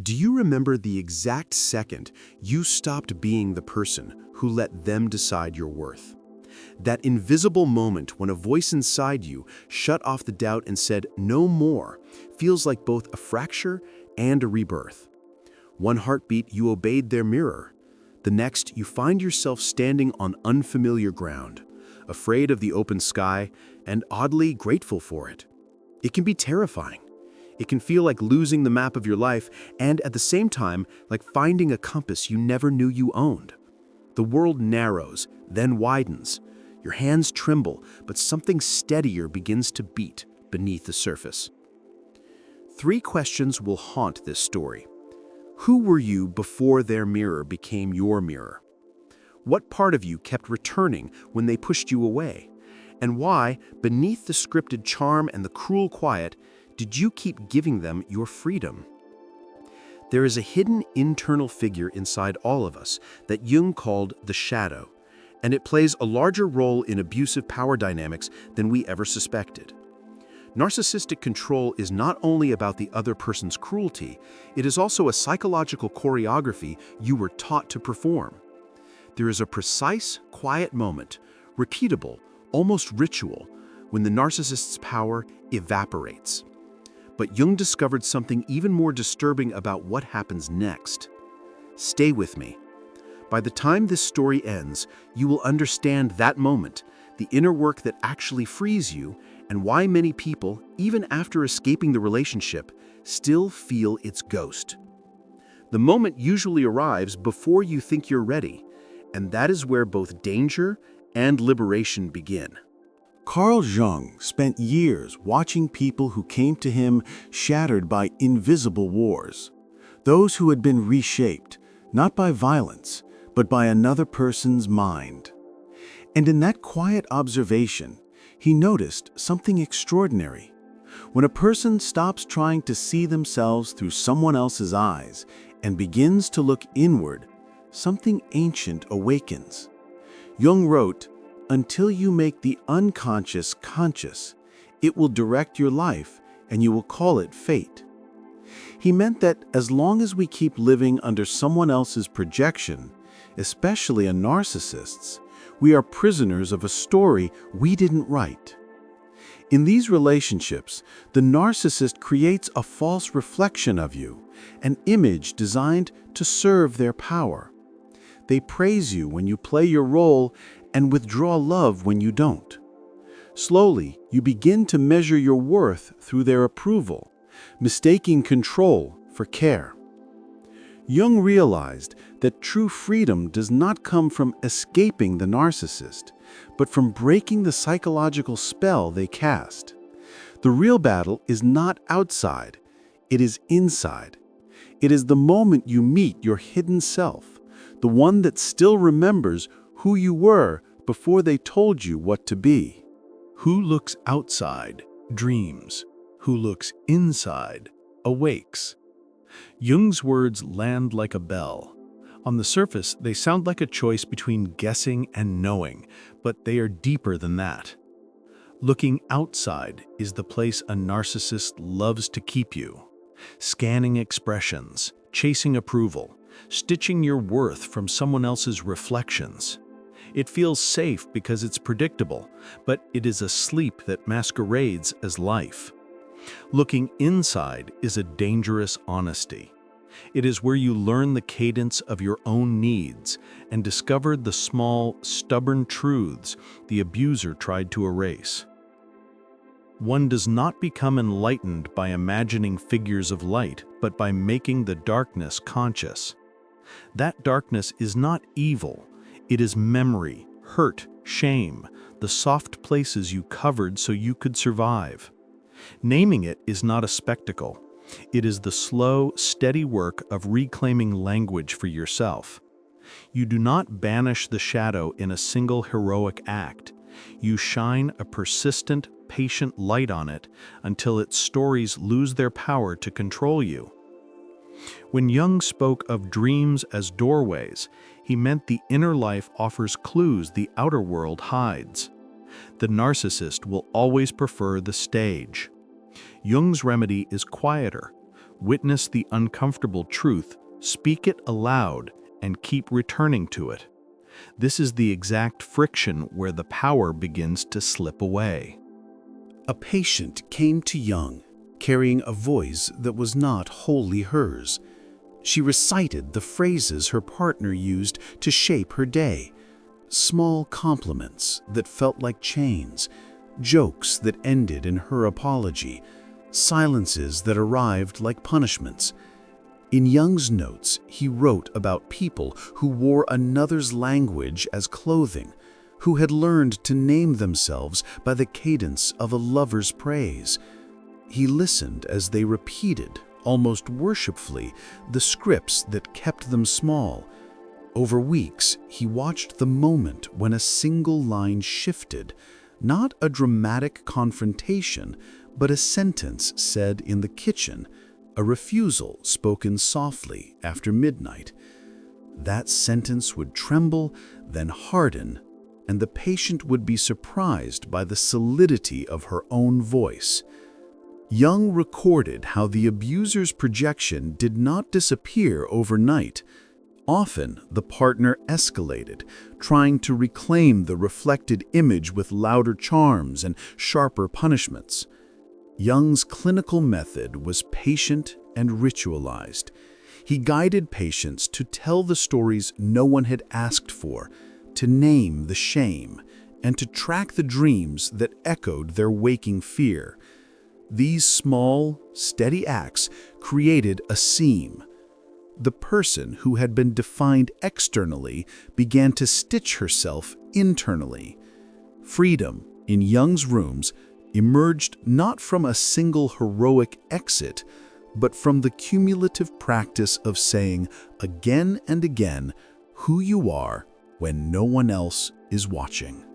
Do you remember the exact second you stopped being the person who let them decide your worth? That invisible moment when a voice inside you shut off the doubt and said, "No more," feels like both a fracture and a rebirth. One heartbeat, you obeyed their mirror. The next, you find yourself standing on unfamiliar ground, afraid of the open sky and oddly grateful for it. It can be terrifying. It can feel like losing the map of your life and at the same time like finding a compass you never knew you owned. The world narrows, then widens. Your hands tremble, but something steadier begins to beat beneath the surface. 3 questions will haunt this story. Who were you before their mirror became your mirror? What part of you kept returning when they pushed you away? And why, beneath the scripted charm and the cruel quiet, did you keep giving them your freedom? There is a hidden internal figure inside all of us that Jung called the shadow, and it plays a larger role in abusive power dynamics than we ever suspected. Narcissistic control is not only about the other person's cruelty, it is also a psychological choreography you were taught to perform. There is a precise, quiet moment, repeatable, almost ritual, when the narcissist's power evaporates. But Jung discovered something even more disturbing about what happens next. Stay with me. By the time this story ends, you will understand that moment, the inner work that actually frees you, and why many people, even after escaping the relationship, still feel its ghost. The moment usually arrives before you think you're ready, and that is where both danger and liberation begin. Carl Jung spent years watching people who came to him shattered by invisible wars, those who had been reshaped, not by violence, but by another person's mind. And in that quiet observation, he noticed something extraordinary. When a person stops trying to see themselves through someone else's eyes and begins to look inward, something ancient awakens. Jung wrote, "Until you make the unconscious conscious, it will direct your life and you will call it fate." He meant that as long as we keep living under someone else's projection, especially a narcissist's, we are prisoners of a story we didn't write. In these relationships, the narcissist creates a false reflection of you, an image designed to serve their power. They praise you when you play your role and withdraw love when you don't. Slowly, you begin to measure your worth through their approval, mistaking control for care. Jung realized that true freedom does not come from escaping the narcissist, but from breaking the psychological spell they cast. The real battle is not outside, it is inside. It is the moment you meet your hidden self, the one that still remembers who you were before they told you what to be. Who looks outside dreams. Who looks inside awakes. Jung's words land like a bell. On the surface, they sound like a choice between guessing and knowing, but they are deeper than that. Looking outside is the place a narcissist loves to keep you. Scanning expressions, chasing approval, stitching your worth from someone else's reflections. It feels safe because it's predictable, but it is a sleep that masquerades as life. Looking inside is a dangerous honesty. It is where you learn the cadence of your own needs and discover the small, stubborn truths the abuser tried to erase. One does not become enlightened by imagining figures of light, but by making the darkness conscious. That darkness is not evil. It is memory, hurt, shame, the soft places you covered so you could survive. Naming it is not a spectacle. It is the slow, steady work of reclaiming language for yourself. You do not banish the shadow in a single heroic act. You shine a persistent, patient light on it until its stories lose their power to control you. When Jung spoke of dreams as doorways, he meant the inner life offers clues the outer world hides. The narcissist will always prefer the stage. Jung's remedy is quieter. Witness the uncomfortable truth, speak it aloud, and keep returning to it. This is the exact friction where the power begins to slip away. A patient came to Jung, carrying a voice that was not wholly hers. She recited the phrases her partner used to shape her day. Small compliments that felt like chains, jokes that ended in her apology, silences that arrived like punishments. In Jung's notes, he wrote about people who wore another's language as clothing, who had learned to name themselves by the cadence of a lover's praise. He listened as they repeated, almost worshipfully, the scripts that kept them small. Over weeks, he watched the moment when a single line shifted, not a dramatic confrontation, but a sentence said in the kitchen, a refusal spoken softly after midnight. That sentence would tremble, then harden, and the patient would be surprised by the solidity of her own voice. Jung recorded how the abuser's projection did not disappear overnight. Often, the partner escalated, trying to reclaim the reflected image with louder charms and sharper punishments. Jung's clinical method was patient and ritualized. He guided patients to tell the stories no one had asked for, to name the shame, and to track the dreams that echoed their waking fear. These small, steady acts created a seam. The person who had been defined externally began to stitch herself internally. Freedom, in Jung's rooms, emerged not from a single heroic exit, but from the cumulative practice of saying again and again who you are when no one else is watching.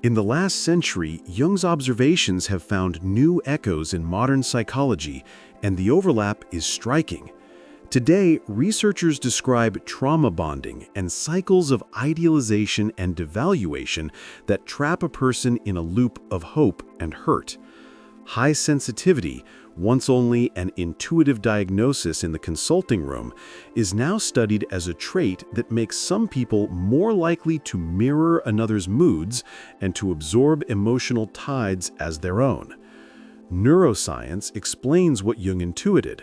In the last century, Jung's observations have found new echoes in modern psychology, and the overlap is striking. Today, researchers describe trauma bonding and cycles of idealization and devaluation that trap a person in a loop of hope and hurt. High sensitivity, once only an intuitive diagnosis in the consulting room, is now studied as a trait that makes some people more likely to mirror another's moods and to absorb emotional tides as their own. Neuroscience explains what Jung intuited.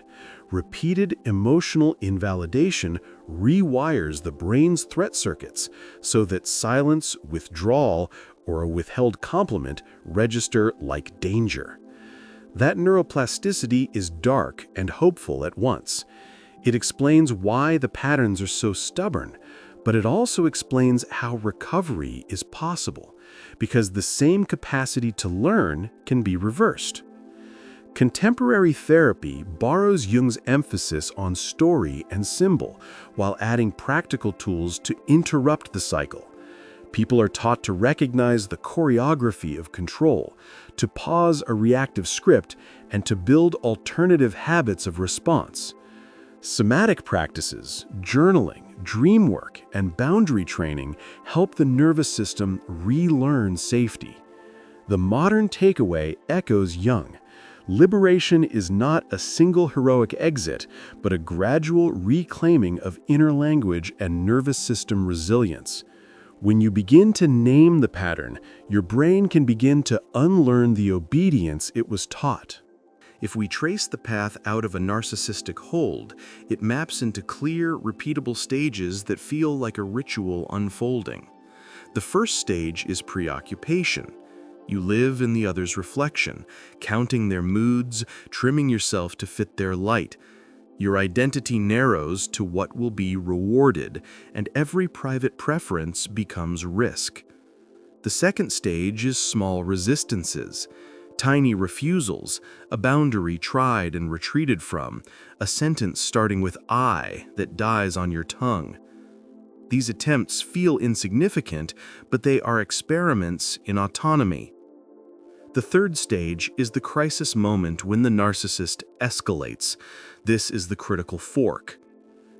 Repeated emotional invalidation rewires the brain's threat circuits so that silence, withdrawal, or a withheld compliment register like danger. That neuroplasticity is dark and hopeful at once. It explains why the patterns are so stubborn, but it also explains how recovery is possible, because the same capacity to learn can be reversed. Contemporary therapy borrows Jung's emphasis on story and symbol while adding practical tools to interrupt the cycle. People are taught to recognize the choreography of control, to pause a reactive script, and to build alternative habits of response. Somatic practices, journaling, dream work, and boundary training help the nervous system relearn safety. The modern takeaway echoes Jung. Liberation is not a single heroic exit, but a gradual reclaiming of inner language and nervous system resilience. When you begin to name the pattern, your brain can begin to unlearn the obedience it was taught. If we trace the path out of a narcissistic hold, it maps into clear, repeatable stages that feel like a ritual unfolding. The first stage is preoccupation. You live in the other's reflection, counting their moods, trimming yourself to fit their light. Your identity narrows to what will be rewarded, and every private preference becomes risk. The second stage is small resistances, tiny refusals, a boundary tried and retreated from, a sentence starting with "I" that dies on your tongue. These attempts feel insignificant, but they are experiments in autonomy. The third stage is the crisis moment when the narcissist escalates. This is the critical fork.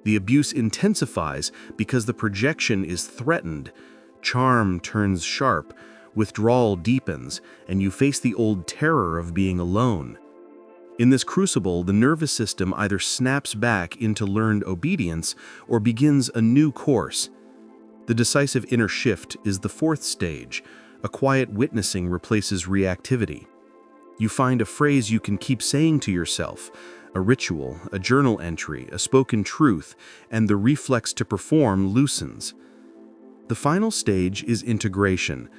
The abuse intensifies because the projection is threatened. Charm turns sharp, withdrawal deepens, and you face the old terror of being alone. In this crucible, the nervous system either snaps back into learned obedience or begins a new course. The decisive inner shift is the fourth stage. A quiet witnessing replaces reactivity. You find a phrase you can keep saying to yourself, a ritual, a journal entry, a spoken truth, and the reflex to perform loosens. The final stage is integration.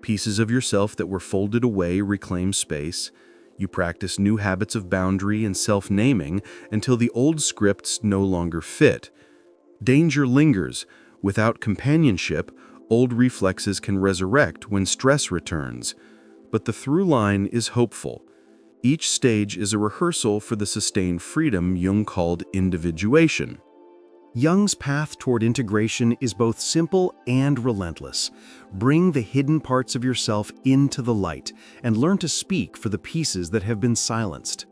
Pieces of yourself that were folded away reclaim space. You practice new habits of boundary and self-naming until the old scripts no longer fit. Danger lingers. Without companionship, old reflexes can resurrect when stress returns. But the through line is hopeful. Each stage is a rehearsal for the sustained freedom Jung called individuation. Jung's path toward integration is both simple and relentless. Bring the hidden parts of yourself into the light and learn to speak for the pieces that have been silenced.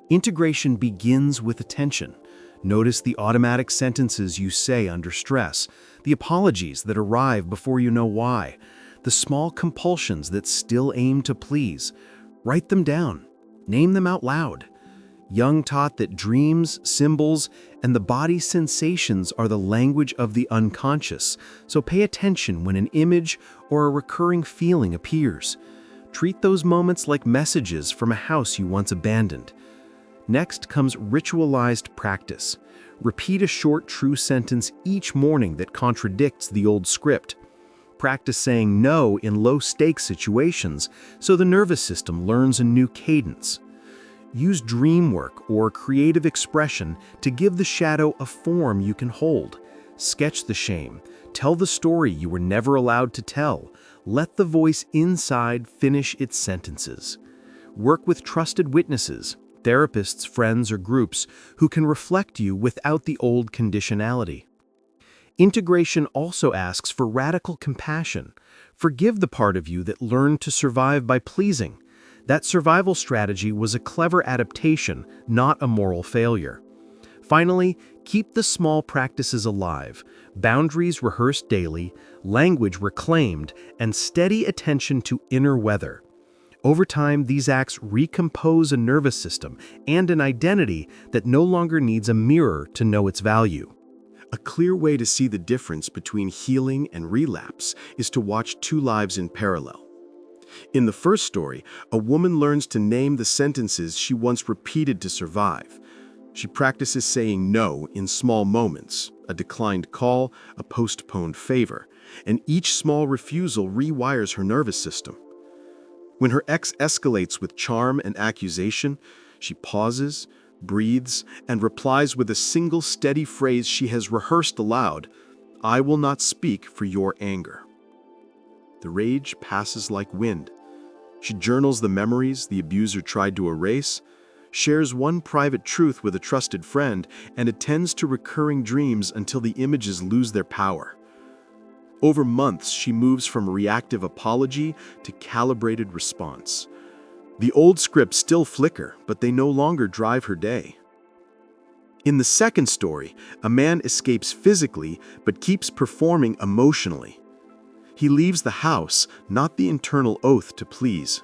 Integration begins with attention. Notice the automatic sentences you say under stress, the apologies that arrive before you know why, the small compulsions that still aim to please. Write them down. Name them out loud. Jung taught that dreams, symbols, and the body's sensations are the language of the unconscious, so pay attention when an image or a recurring feeling appears. Treat those moments like messages from a house you once abandoned. Next comes ritualized practice. Repeat a short, true sentence each morning that contradicts the old script. Practice saying no in low-stakes situations so the nervous system learns a new cadence. Use dream work or creative expression to give the shadow a form you can hold. Sketch the shame. Tell the story you were never allowed to tell. Let the voice inside finish its sentences. Work with trusted witnesses, therapists, friends, or groups who can reflect you without the old conditionality. Integration also asks for radical compassion. Forgive the part of you that learned to survive by pleasing. That survival strategy was a clever adaptation, not a moral failure. Finally, keep the small practices alive, boundaries rehearsed daily, language reclaimed, and steady attention to inner weather. Over time, these acts recompose a nervous system and an identity that no longer needs a mirror to know its value. A clear way to see the difference between healing and relapse is to watch two lives in parallel. In the first story, a woman learns to name the sentences she once repeated to survive. She practices saying no in small moments, a declined call, a postponed favor, and each small refusal rewires her nervous system. When her ex escalates with charm and accusation, she pauses, breathes, and replies with a single steady phrase she has rehearsed aloud, "I will not speak for your anger." The rage passes like wind. She journals the memories the abuser tried to erase, shares one private truth with a trusted friend, and attends to recurring dreams until the images lose their power. Over months, she moves from reactive apology to calibrated response. The old scripts still flicker, but they no longer drive her day. In the second story, a man escapes physically but keeps performing emotionally. He leaves the house, not the internal oath to please.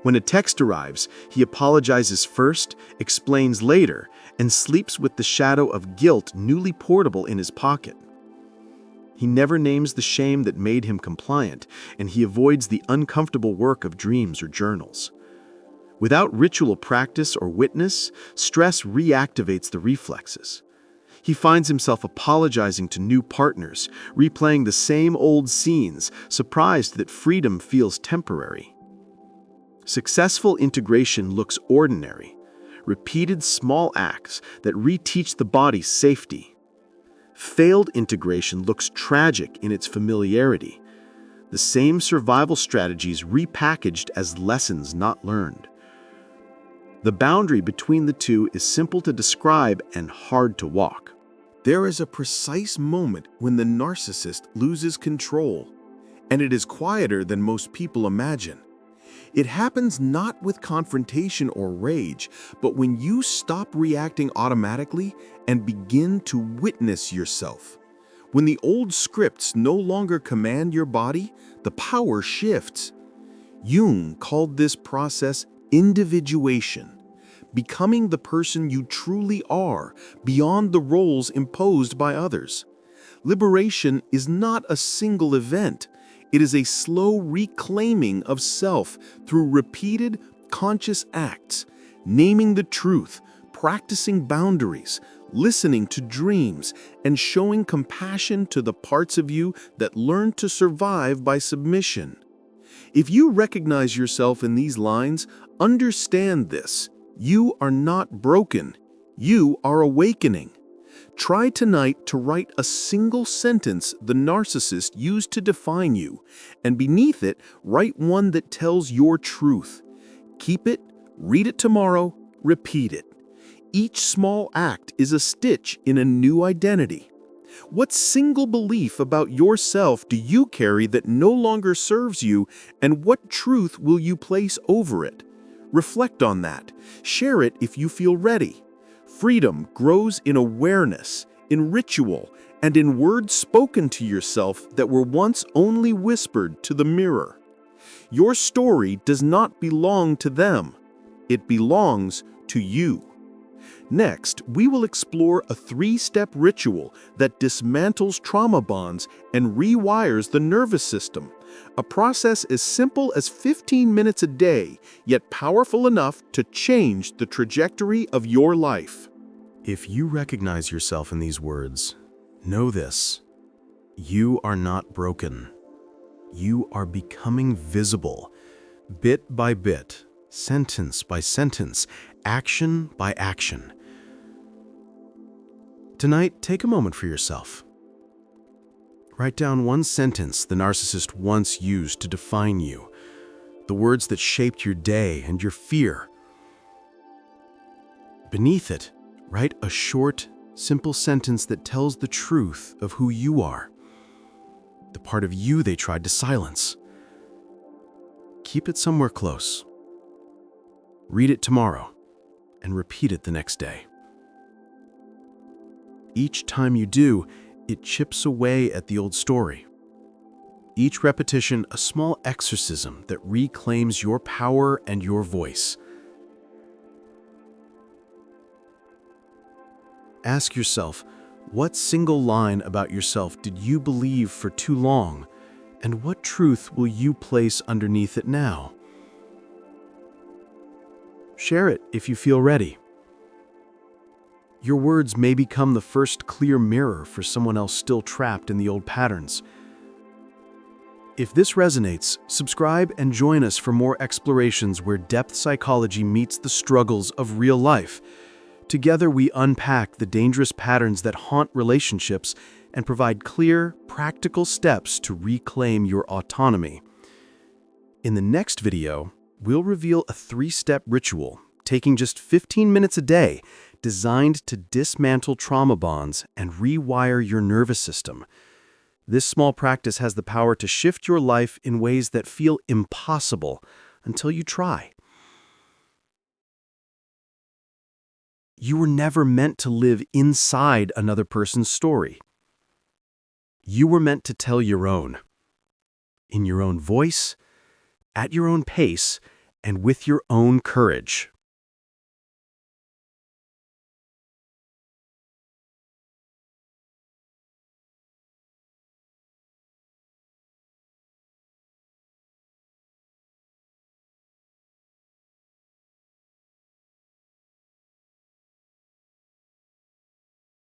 When a text arrives, he apologizes first, explains later, and sleeps with the shadow of guilt newly portable in his pocket. He never names the shame that made him compliant, and he avoids the uncomfortable work of dreams or journals. Without ritual practice or witness, stress reactivates the reflexes. He finds himself apologizing to new partners, replaying the same old scenes, surprised that freedom feels temporary. Successful integration looks ordinary, repeated small acts that reteach the body safety. Failed integration looks tragic in its familiarity, the same survival strategies repackaged as lessons not learned. The boundary between the two is simple to describe and hard to walk. There is a precise moment when the narcissist loses control, and it is quieter than most people imagine. It happens not with confrontation or rage, but when you stop reacting automatically and begin to witness yourself. When the old scripts no longer command your body, the power shifts. Jung called this process individuation. becoming the person you truly are, beyond the roles imposed by others. Liberation is not a single event. It is a slow reclaiming of self through repeated, conscious acts, naming the truth, practicing boundaries, listening to dreams, and showing compassion to the parts of you that learn to survive by submission. If you recognize yourself in these lines, understand this: you are not broken. You are awakening. Try tonight to write a single sentence the narcissist used to define you, and beneath it, write one that tells your truth. Keep it, read it tomorrow, repeat it. Each small act is a stitch in a new identity. What single belief about yourself do you carry that no longer serves you, and what truth will you place over it? Reflect on that. Share it if you feel ready. Freedom grows in awareness, in ritual, and in words spoken to yourself that were once only whispered to the mirror. Your story does not belong to them. It belongs to you. Next, we will explore a 3-step ritual that dismantles trauma bonds and rewires the nervous system. A process as simple as 15 minutes a day, yet powerful enough to change the trajectory of your life. If you recognize yourself in these words, know this: you are not broken. You are becoming visible, bit by bit, sentence by sentence, action by action. Tonight, take a moment for yourself. Write down one sentence the narcissist once used to define you, the words that shaped your day and your fear. Beneath it, write a short, simple sentence that tells the truth of who you are, the part of you they tried to silence. Keep it somewhere close. Read it tomorrow and repeat it the next day. Each time you do, it chips away at the old story. Each repetition, a small exorcism that reclaims your power and your voice. Ask yourself, what single line about yourself did you believe for too long, and what truth will you place underneath it now? Share it if you feel ready. Your words may become the first clear mirror for someone else still trapped in the old patterns. If this resonates, subscribe and join us for more explorations where depth psychology meets the struggles of real life. Together we unpack the dangerous patterns that haunt relationships and provide clear, practical steps to reclaim your autonomy. In the next video, we'll reveal a 3-step ritual, taking just 15 minutes a day, designed to dismantle trauma bonds and rewire your nervous system. This small practice has the power to shift your life in ways that feel impossible until you try. You were never meant to live inside another person's story. You were meant to tell your own, in your own voice, at your own pace, and with your own courage.